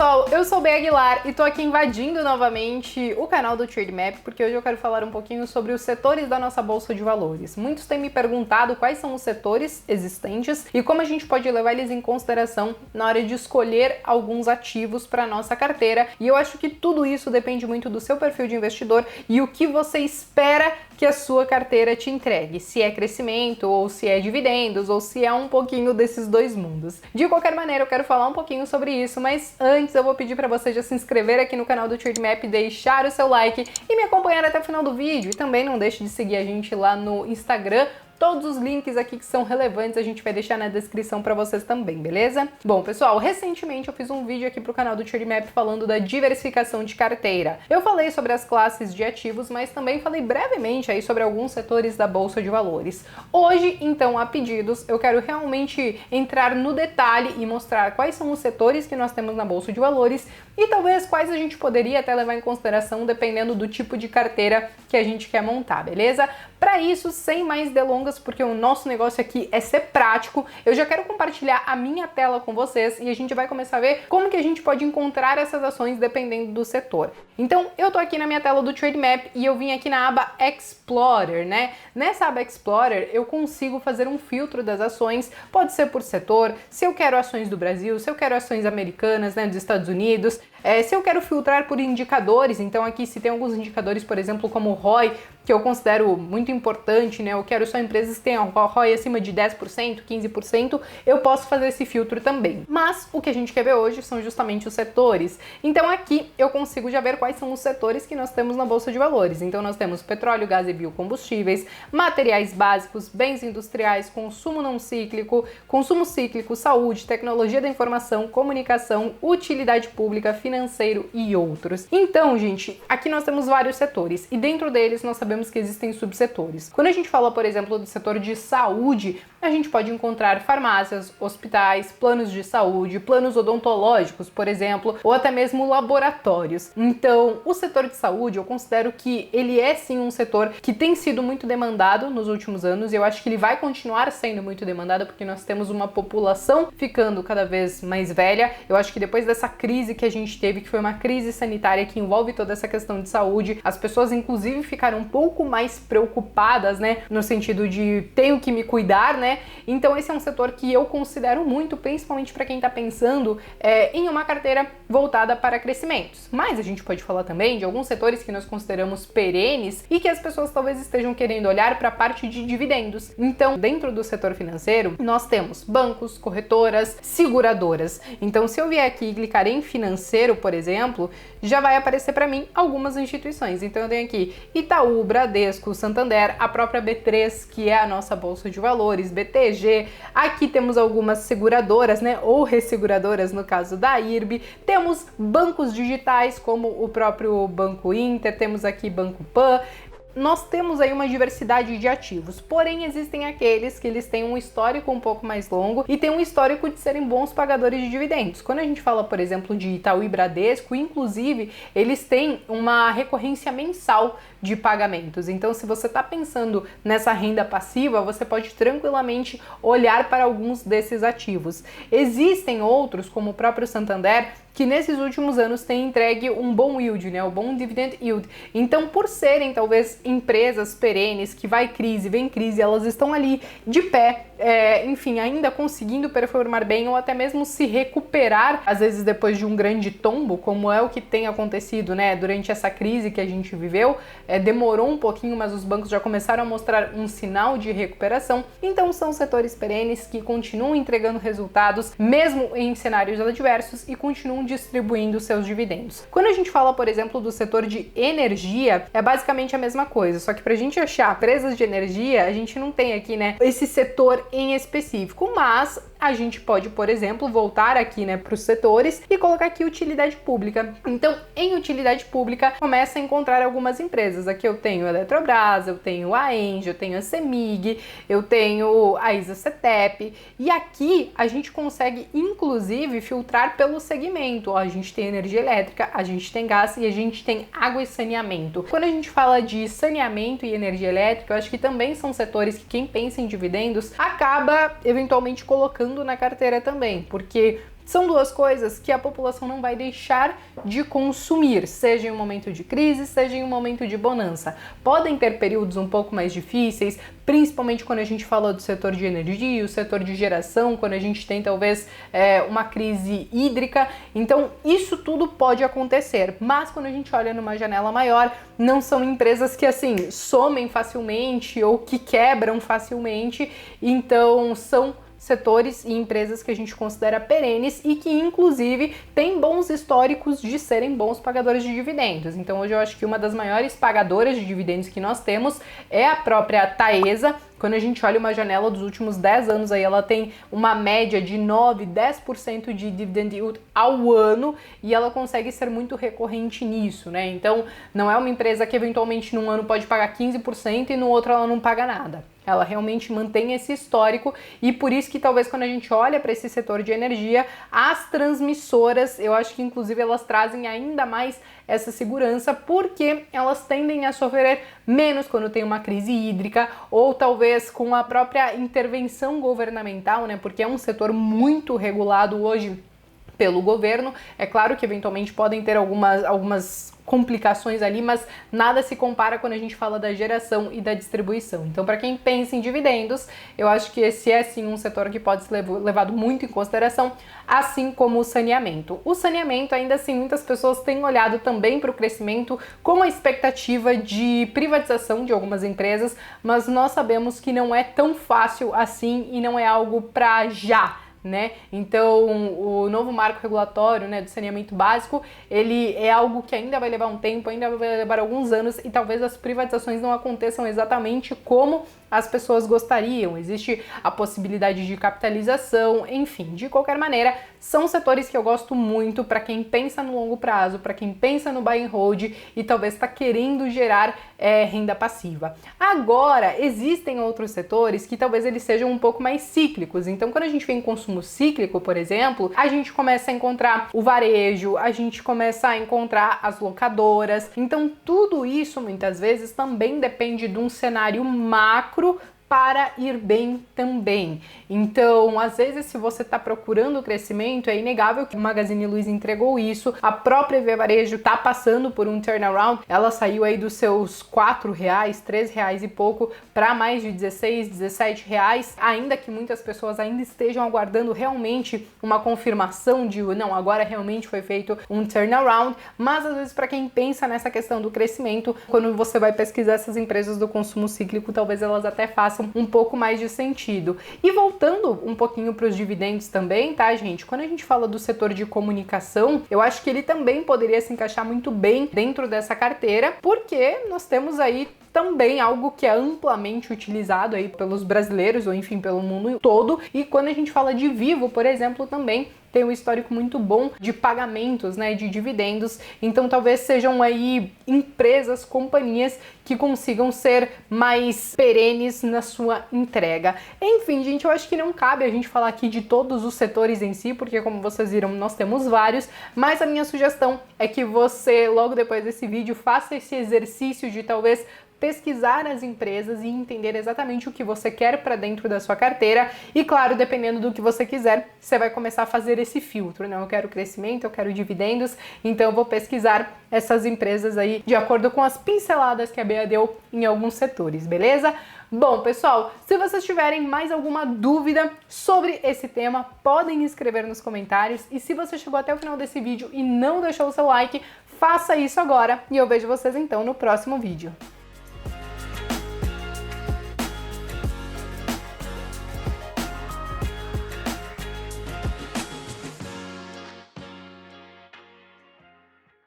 pessoal, eu sou Bea Aguilar e tô aqui invadindo novamente o canal do Trademap porque hoje eu quero falar um pouquinho sobre os setores da nossa bolsa de valores. Muitos têm me perguntado quais são os setores existentes e como a gente pode levar eles em consideração na hora de escolher alguns ativos para nossa carteira, e eu acho que tudo isso depende muito do seu perfil de investidor e o que você espera que a sua carteira te entregue, se é crescimento ou se é dividendos ou se é um pouquinho desses dois mundos. De qualquer maneira, eu quero falar um pouquinho sobre isso, mas antes eu vou pedir para você já se inscrever aqui no canal do Trademap, deixar o seu like e me acompanhar até o final do vídeo. E também não deixe de seguir a gente lá no Instagram. Todos os links aqui que são relevantes a gente vai deixar na descrição para vocês também, beleza? Bom, pessoal, recentemente eu fiz um vídeo aqui pro canal do Trademap falando da diversificação de carteira. Eu falei sobre as classes de ativos, mas também falei brevemente aí sobre alguns setores da bolsa de valores. Hoje, então, a pedidos, eu quero realmente entrar no detalhe e mostrar quais são os setores que nós temos na bolsa de valores e talvez quais a gente poderia até levar em consideração dependendo do tipo de carteira que a gente quer montar, beleza? Para isso, sem mais delongas, porque o nosso negócio aqui é ser prático, eu já quero compartilhar a minha tela com vocês e a gente vai começar a ver como que a gente pode encontrar essas ações dependendo do setor. Então, eu tô aqui na minha tela do Trademap e eu vim aqui na aba Explorer, né? Nessa aba Explorer, eu consigo fazer um filtro das ações, pode ser por setor, se eu quero ações do Brasil, se eu quero ações americanas, né, dos Estados Unidos, se eu quero filtrar por indicadores, então aqui se tem alguns indicadores, por exemplo, como o ROI, que eu considero muito importante, né? Eu quero só empresas que tenham ROI acima de 10%, 15%, eu posso fazer esse filtro também. Mas o que a gente quer ver hoje são justamente os setores. Então aqui eu consigo já ver quais são os setores que nós temos na bolsa de valores. Então nós temos petróleo, gás e biocombustíveis, materiais básicos, bens industriais, consumo não cíclico, consumo cíclico, saúde, tecnologia da informação, comunicação, utilidade pública, financeiro e outros. Então, gente, aqui nós temos vários setores e dentro deles nós sabemos que existem subsetores. Quando a gente fala, por exemplo, do setor de saúde, a gente pode encontrar farmácias, hospitais, planos de saúde, planos odontológicos, por exemplo, ou até mesmo laboratórios. Então, o setor de saúde, eu considero que ele é sim um setor que tem sido muito demandado nos últimos anos e eu acho que ele vai continuar sendo muito demandado porque nós temos uma população ficando cada vez mais velha. Eu acho que depois dessa crise que a gente teve, que foi uma crise sanitária que envolve toda essa questão de saúde, as pessoas inclusive ficaram um pouco mais preocupadas, né, no sentido de tenho que me cuidar, né? Então esse é um setor que eu considero muito, principalmente para quem está pensando em uma carteira voltada para crescimentos. Mas a gente pode falar também de alguns setores que nós consideramos perenes e que as pessoas talvez estejam querendo olhar para a parte de dividendos. Então, dentro do setor financeiro, nós temos bancos, corretoras, seguradoras. Então, se eu vier aqui e clicar em financeiro, por exemplo, já vai aparecer para mim algumas instituições. Então eu tenho aqui Itaú, Bradesco, Santander, a própria B3, que é a nossa bolsa de valores, BTG. Aqui temos algumas seguradoras, né, ou resseguradoras no caso da IRB. Temos bancos digitais como o próprio Banco Inter, temos aqui Banco Pan. Nós temos aí uma diversidade de ativos, porém existem aqueles que eles têm um histórico um pouco mais longo e têm um histórico de serem bons pagadores de dividendos. Quando a gente fala, por exemplo, de Itaú e Bradesco, inclusive, eles têm uma recorrência mensal de pagamentos. Então, se você está pensando nessa renda passiva, você pode tranquilamente olhar para alguns desses ativos. Existem outros, como o próprio Santander, que nesses últimos anos tem entregue um bom yield, né? O bom dividend yield. Então, por serem talvez empresas perenes, que vai crise, vem crise, elas estão ali de pé, enfim, ainda conseguindo performar bem ou até mesmo se recuperar, às vezes depois de um grande tombo, como é o que tem acontecido, né? Durante essa crise que a gente viveu, demorou um pouquinho, mas os bancos já começaram a mostrar um sinal de recuperação. Então, são setores perenes que continuam entregando resultados, mesmo em cenários adversos, e continuam distribuindo seus dividendos. Quando a gente fala, por exemplo, do setor de energia, é basicamente a mesma coisa, só que pra gente achar empresas de energia, a gente não tem aqui, né, esse setor em específico, mas a gente pode, por exemplo, voltar aqui, né, para os setores e colocar aqui utilidade pública. Então, em utilidade pública, começa a encontrar algumas empresas. Aqui eu tenho a Eletrobras, eu tenho a Engie, eu tenho a CEMIG, eu tenho a ISA-CETEP, e aqui a gente consegue, inclusive, filtrar pelo segmento. Ó, a gente tem energia elétrica, a gente tem gás e a gente tem água e saneamento. Quando a gente fala de saneamento e energia elétrica, eu acho que também são setores que quem pensa em dividendos acaba, eventualmente, colocando na carteira também, porque são duas coisas que a população não vai deixar de consumir, seja em um momento de crise, seja em um momento de bonança. Podem ter períodos um pouco mais difíceis, principalmente quando a gente fala do setor de energia, o setor de geração, quando a gente tem talvez uma crise hídrica. Então isso tudo pode acontecer, mas quando a gente olha numa janela maior, não são empresas que assim somem facilmente ou que quebram facilmente, então são setores e empresas que a gente considera perenes e que inclusive têm bons históricos de serem bons pagadores de dividendos. Então hoje eu acho que uma das maiores pagadoras de dividendos que nós temos é a própria Taesa. Quando a gente olha uma janela dos últimos 10 anos, aí ela tem uma média de 9, 10% de dividend yield ao ano e ela consegue ser muito recorrente nisso, né? Então não é uma empresa que eventualmente num ano pode pagar 15% e no outro ela não paga nada. Ela realmente mantém esse histórico e por isso que talvez quando a gente olha para esse setor de energia, as transmissoras, eu acho que inclusive elas trazem ainda mais essa segurança porque elas tendem a sofrer menos quando tem uma crise hídrica ou talvez com a própria intervenção governamental, né? Porque é um setor muito regulado hoje pelo governo. É claro que eventualmente podem ter algumas complicações ali, mas nada se compara quando a gente fala da geração e da distribuição. Então, para quem pensa em dividendos, eu acho que esse é sim um setor que pode ser levado muito em consideração, assim como o saneamento. O saneamento, ainda assim, muitas pessoas têm olhado também para o crescimento com a expectativa de privatização de algumas empresas, mas nós sabemos que não é tão fácil assim e não é algo para já, né? Então, o novo marco regulatório, né, do saneamento básico, ele é algo que ainda vai levar um tempo, ainda vai levar alguns anos e talvez as privatizações não aconteçam exatamente como as pessoas gostariam. Existe a possibilidade de capitalização, enfim, de qualquer maneira, são setores que eu gosto muito para quem pensa no longo prazo, para quem pensa no buy and hold e talvez está querendo gerar renda passiva. Agora, existem outros setores que talvez eles sejam um pouco mais cíclicos. Então, quando a gente vem em consumo cíclico, por exemplo, a gente começa a encontrar o varejo, a gente começa a encontrar as locadoras. Então, tudo isso muitas vezes também depende de um cenário macro para ir bem também. Então, às vezes, se você está procurando crescimento, é inegável que o Magazine Luiza entregou isso. A própria Via Varejo está passando por um turnaround. Ela saiu aí dos seus R$4, R$3 e pouco para mais de R$16, R$17, ainda que muitas pessoas ainda estejam aguardando realmente uma confirmação de não, agora realmente foi feito um turnaround. Mas às vezes, para quem pensa nessa questão do crescimento, quando você vai pesquisar essas empresas do consumo cíclico, talvez elas até façam um pouco mais de sentido. E voltando um pouquinho para os dividendos também, tá, gente? Quando a gente fala do setor de comunicação, eu acho que ele também poderia se encaixar muito bem dentro dessa carteira, porque nós temos aí também algo que é amplamente utilizado aí pelos brasileiros, ou enfim, pelo mundo todo. E quando a gente fala de Vivo, por exemplo, também tem um histórico muito bom de pagamentos, né, de dividendos. Então talvez sejam aí empresas, companhias que consigam ser mais perenes na sua entrega. Enfim, gente, eu acho que não cabe a gente falar aqui de todos os setores em si, porque como vocês viram, nós temos vários, mas a minha sugestão é que você, logo depois desse vídeo, faça esse exercício de talvez pesquisar as empresas e entender exatamente o que você quer para dentro da sua carteira e, claro, dependendo do que você quiser, você vai começar a fazer esse filtro, né? Eu quero crescimento, eu quero dividendos, então eu vou pesquisar essas empresas aí de acordo com as pinceladas que a Bea deu em alguns setores, beleza? Bom, pessoal, se vocês tiverem mais alguma dúvida sobre esse tema, podem escrever nos comentários e se você chegou até o final desse vídeo e não deixou o seu like, faça isso agora e eu vejo vocês então no próximo vídeo.